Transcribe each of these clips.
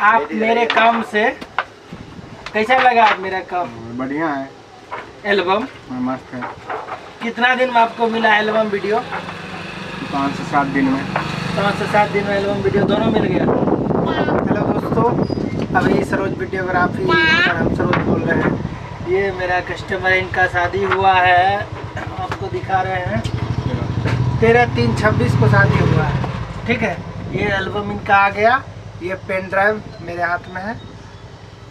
आप मेरे काम से कैसा लगा? आप मेरा काम बढ़िया है। एल्बम मस्त है। कितना दिन में आपको मिला एल्बम वीडियो? 5 से 7 दिन में। 5 से 7 दिन में एल्बम वीडियो दोनों मिल गया। हेलो दोस्तों, अभी सरोज वीडियोग्राफी पर हम सरोज बोल रहे हैं। ये मेरा कस्टमर, इनका शादी हुआ है, आपको दिखा रहे हैं। 13/3/26 को शादी हुआ है। ठीक है, ये एल्बम इनका आ गया। ये पेन ड्राइव मेरे हाथ में है।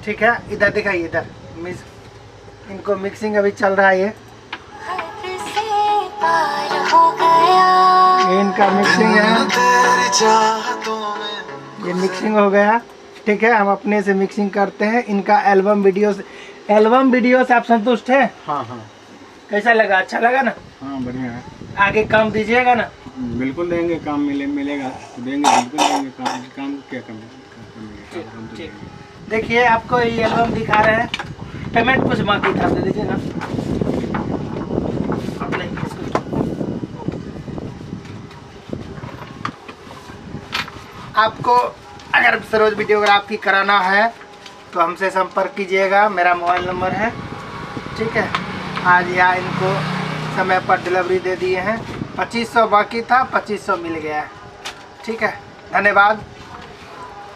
ठीक है, इधर दिखाइए, इधर इनको मिक्सिंग अभी चल रहा है। ये इनका मिक्सिंग है, ये मिक्सिंग हो गया। ठीक है, हम अपने से मिक्सिंग करते हैं। इनका एल्बम वीडियो से आप संतुष्ट हैं? हाँ हाँ। कैसा लगा? अच्छा लगा ना? हाँ बढ़िया है। आगे काम दीजिएगा ना? बिल्कुल देंगे, काम मिलेगा तो देंगे, बिल्कुल देंगे। काम क्या करेंगे। ठीक, देखिए आपको ये एल्बम दिखा रहे हैं। पेमेंट कुछ बाकी था, दे दीजिए ना। आप नहीं, आपको अगर सरोज वीडियोग्राफी कराना है तो हमसे संपर्क कीजिएगा। मेरा मोबाइल नंबर है। ठीक है, आज यहाँ इनको समय पर डिलीवरी दे दिए हैं। 2500 बाकी था, 2500 मिल गया है। ठीक है, धन्यवाद।